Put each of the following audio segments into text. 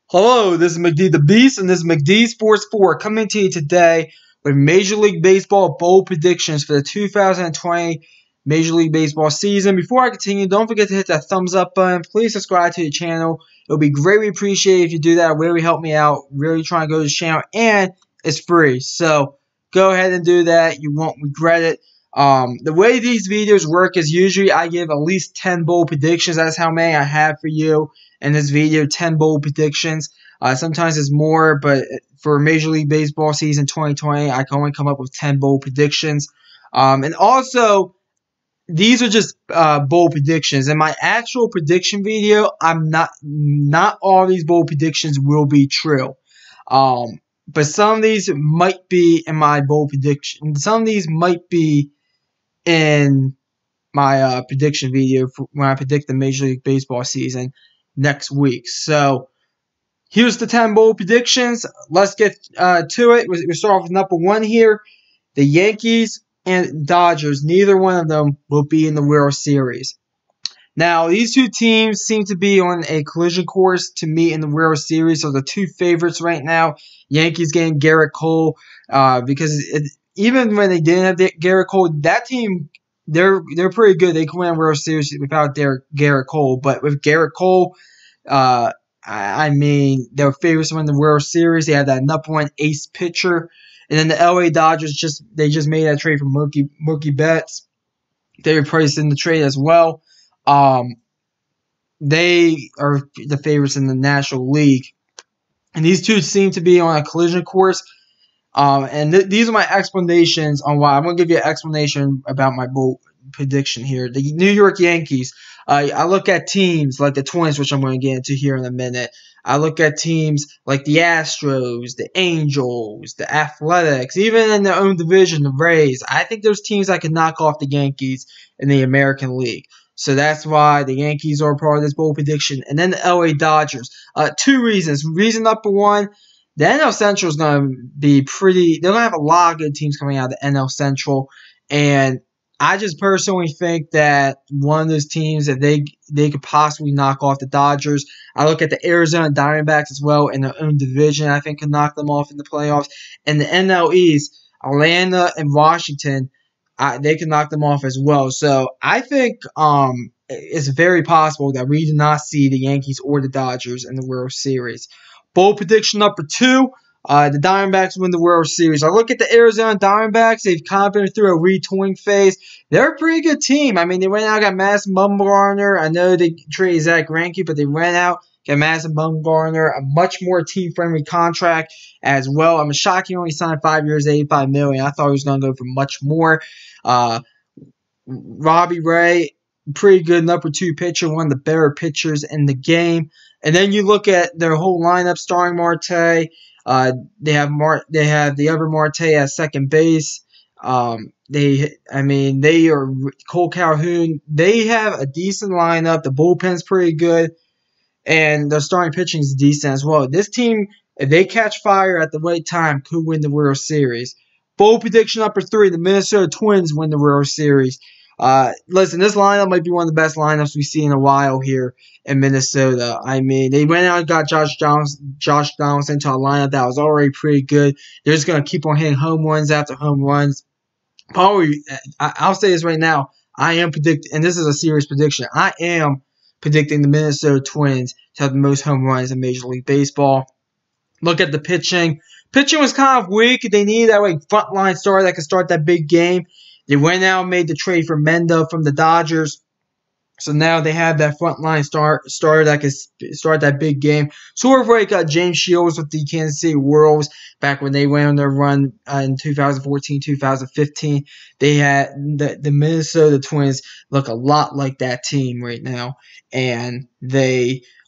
Hello, this is McD the Beast, and this is McD Sports 4 coming to you today with Major League Baseball bold predictions for the 2020 Major League Baseball season. Before I continue, don't forget to hit that thumbs up button. Please subscribe to the channel. It would be greatly appreciated if you do that. It really help me out. Really trying to grow this channel, and it's free. So go ahead and do that. You won't regret it. The way these videos work is usually I give at least 10 bold predictions. That's how many I have for you in this video, 10 bold predictions. Sometimes it's more, but for Major League Baseball season 2020, I can only come up with 10 bold predictions. And also, these are just bold predictions. In my actual prediction video, not all these bold predictions will be true. But some of these might be in my bold prediction. Some of these might be in my prediction video for when I predict the Major League Baseball season next week. So here's the 10 bold predictions. Let's get to it. We start off with number 1 here. The Yankees and Dodgers, neither one of them will be in the World Series. Now, these two teams seem to be on a collision course to meet in the World Series. So the two favorites right now, Yankees getting Garrett Cole, because even when they didn't have Garrett Cole, that team, they're pretty good. They can win a World Series without Garrett Cole. But with Garrett Cole, I mean, they're favorites to win the World Series. They have that number 1 ace pitcher. And then the LA Dodgers, just made that trade for Mookie Betts. They replaced in the trade as well. They are the favorites in the National League. And these two seem to be on a collision course. And these are my explanations on why. I'm going to give you an explanation about my bold prediction here. The New York Yankees. I look at teams like the Twins, which I'm going to get into here in a minute. I look at teams like the Astros, the Angels, the Athletics, even in their own division, the Rays. I think there's teams that can knock off the Yankees in the American League. So that's why the Yankees are part of this bold prediction. And then the LA Dodgers. 2 reasons. Reason number 1, the NL Central is going to be pretty – they're going to have a lot of good teams coming out of the NL Central. And I just personally think that one of those teams, that they could possibly knock off the Dodgers. I look at the Arizona Diamondbacks as well in their own division. I think could knock them off in the playoffs. And the NL East, Atlanta and Washington, they can knock them off as well. So I think it's very possible that we do not see the Yankees or the Dodgers in the World Series. Bold prediction number 2. The Diamondbacks win the World Series. I look at the Arizona Diamondbacks. They've kind of been through a retooling phase. They're a pretty good team. I mean, they went out and got Madison Bumgarner. I know they traded Zach Greinke, but they went out, got Madison Bumgarner, a much more team-friendly contract as well. I'm shocked he only signed 5 years, $85 million. I thought he was going to go for much more. Robbie Ray, pretty good number 2 pitcher, one of the better pitchers in the game. And then you look at their whole lineup, starring Marte. They have the other Marte at second base. They are Cole Calhoun. They have a decent lineup. The bullpen's pretty good, and the starting pitching is decent as well. This team, if they catch fire at the right time, could win the World Series. Bold prediction number 3: the Minnesota Twins win the World Series. Listen, this lineup might be one of the best lineups we've seen in a while here in Minnesota. I mean, they went out and got Josh Donaldson to a lineup that was already pretty good. They're just going to keep on hitting home runs after home runs. Probably, I'll say this right now. I am predicting, and this is a serious prediction, I am predicting the Minnesota Twins to have the most home runs in Major League Baseball. Look at the pitching. Pitching was kind of weak. They needed that frontline starter that could start that big game. They went out and made the trade for Mendo from the Dodgers. So now they have that frontline starter that can start that big game. Sort of like James Shields with the Kansas City Royals back when they went on their run in 2014, 2015. They had the Minnesota Twins look a lot like that team right now. And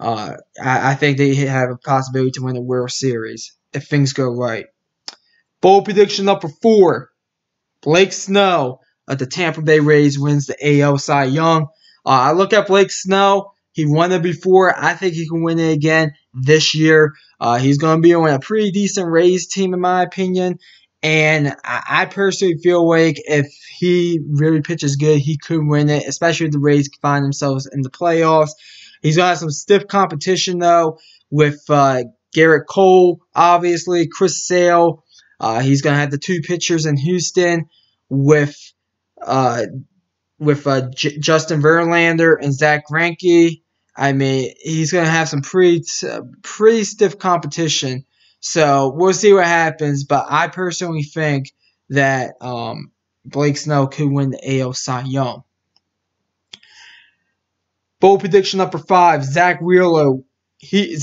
I think they have a possibility to win the World Series if things go right. Bold prediction number 4. Blake Snell of the Tampa Bay Rays wins the AL Cy Young. I look at Blake Snell. He won it before. I think he can win it again this year. He's going to be on a pretty decent Rays team, in my opinion. And I personally feel like if he really pitches good, he could win it, especially if the Rays find themselves in the playoffs. He's going to have some stiff competition, though, with Garrett Cole, obviously, Chris Sale. He's going to have the two pitchers in Houston with Justin Verlander and Zach Greinke. I mean, he's going to have some pretty stiff competition. So we'll see what happens. But I personally think that Blake Snell could win the AL Cy Young. Bold prediction number 5, Zach Wheeler. He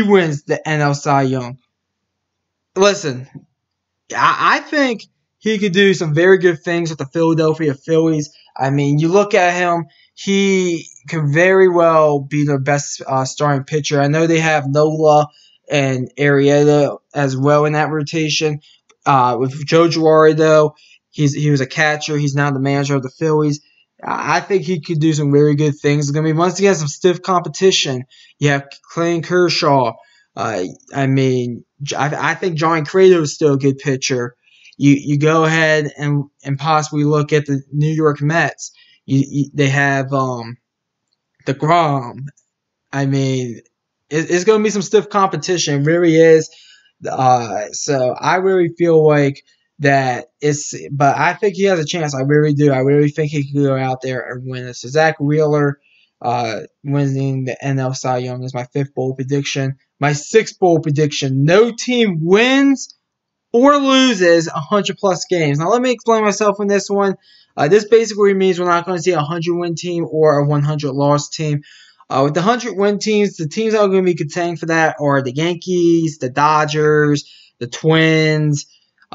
wins the NL Cy Young. Listen, I think he could do some very good things with the Philadelphia Phillies. I mean, you look at him, he could very well be their best starting pitcher. I know they have Nola and Arrieta as well in that rotation. With Joe Girardi, though, he was a catcher. He's now the manager of the Phillies. I think he could do some very good things. It's going to be, once again, some stiff competition. You have Clayton Kershaw. I think John Cueto is still a good pitcher. You go ahead and possibly look at the New York Mets. They have DeGrom. I mean, it's going to be some stiff competition. It really is. So I really feel like that but I think he has a chance. I really do. I really think he can go out there and win it. So Zach Wheeler winning the NL Cy Young is my 5th bold prediction. My 6th bold prediction: no team wins or loses 100-plus games. Now let me explain myself on this one. This basically means we're not going to see a 100-win team or a 100-loss team. With the 100-win teams, the teams that are going to be contending for that are the Yankees, the Dodgers, the Twins.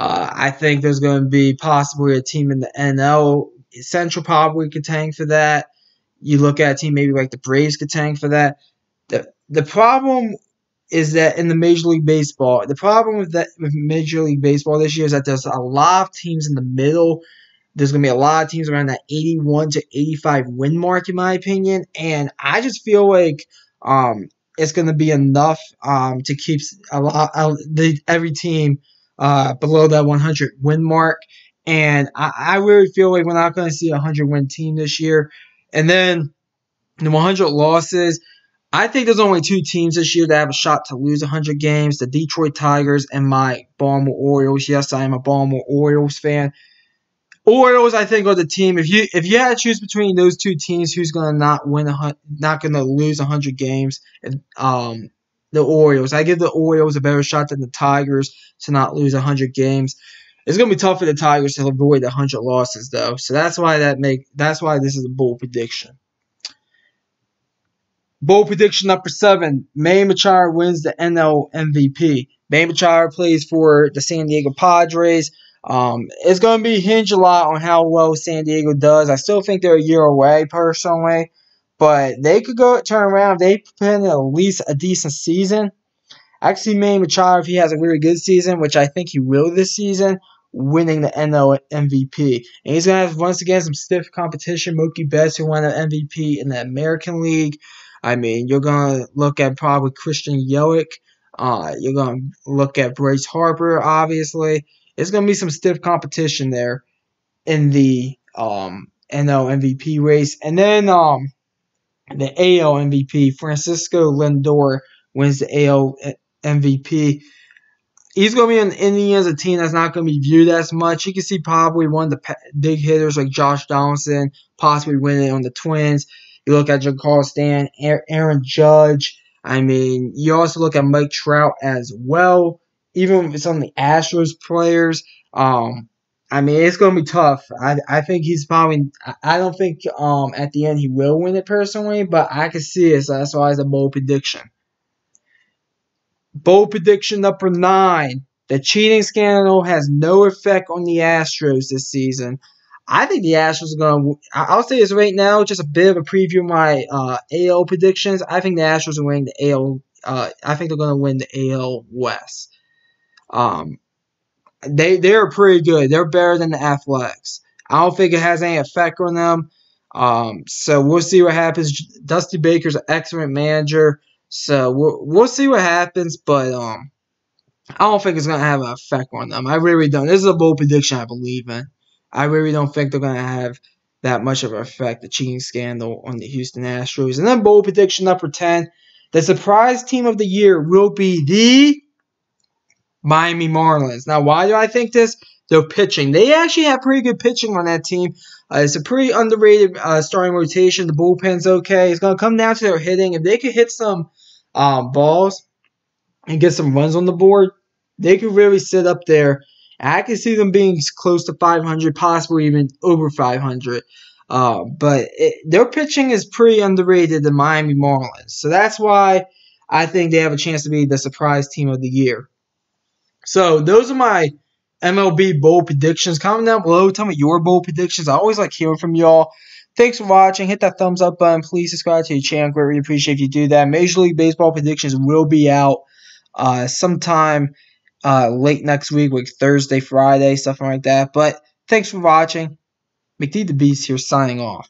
I think there's going to be possibly a team in the NL Central probably contending for that. You look at a team maybe like the Braves contending for that. The problem is that in the Major League Baseball, the problem with Major League Baseball this year is that there's a lot of teams in the middle. There's going to be a lot of teams around that 81 to 85 win mark, in my opinion. And I just feel like it's going to be enough to keep every team below that 100 win mark. And I really feel like we're not going to see a 100-win team this year. And then the 100 losses, I think there's only 2 teams this year that have a shot to lose 100 games, the Detroit Tigers and my Baltimore Orioles. Yes, I am a Baltimore Orioles fan. Orioles, I think, are the team. If you had to choose between those 2 teams, who's going to not going to lose 100 games? The Orioles. I give the Orioles a better shot than the Tigers to not lose 100 games. It's going to be tough for the Tigers to avoid the 100 losses, though. So that's why this is a bold prediction. Bold prediction number 7: Manny Machado wins the NL MVP. Manny Machado plays for the San Diego Padres. It's going to be hinged a lot on how well San Diego does. I still think they're a year away, personally. But they could turn around if they put in at least a decent season. I can see Manny Machado, if he has a really good season, which I think he will this season, winning the NL MVP. And he's going to have, once again, some stiff competition. Mookie Betts, who won the MVP in the American League. I mean, you're going to look at probably Christian Yelich. You're going to look at Bryce Harper, obviously. It's going to be some stiff competition there in the NL MVP race. And then the AL MVP, Francisco Lindor, wins the AL MVP. He's going to be in the Indians, a team that's not going to be viewed as much. You can see probably one of the big hitters like Josh Donaldson possibly winning on the Twins. You look at Giancarlo Stanton, Aaron Judge. I mean, you also look at Mike Trout as well. Even with some of the Astros players. I mean, it's going to be tough. I think he's probably – I don't think at the end he will win it personally, but I can see it, so that's why it's a bold prediction. Bold prediction number 9. The cheating scandal has no effect on the Astros this season. I think the Astros are going to – I'll say this right now, just a bit of a preview of my AL predictions. I think the Astros are winning the AL I think they're going to win the AL West. They're pretty good. They're better than the Athletics. I don't think it has any effect on them. So we'll see what happens. Dusty Baker's an excellent manager. So we'll see what happens, but I don't think it's going to have an effect on them. I really don't. This is a bold prediction I believe in. I really don't think they're going to have that much of an effect, the cheating scandal on the Houston Astros. And then bold prediction number 10. The surprise team of the year will be the Miami Marlins. Now, why do I think this? Their pitching. They actually have pretty good pitching on that team. It's a pretty underrated starting rotation. The bullpen's okay. It's going to come down to their hitting. If they could hit some balls and get some runs on the board, they could really sit up there. I can see them being close to 500, possibly even over 500. But their pitching is pretty underrated, the Miami Marlins. So that's why I think they have a chance to be the surprise team of the year. So those are my MLB bold predictions. Comment down below. Tell me your bold predictions. I always like hearing from y'all. Thanks for watching. Hit that thumbs up button. Please subscribe to the channel. Greatly appreciate if you do that. Major League Baseball predictions will be out sometime late next week, like Thursday, Friday, something like that. But thanks for watching. McD the Beast here signing off.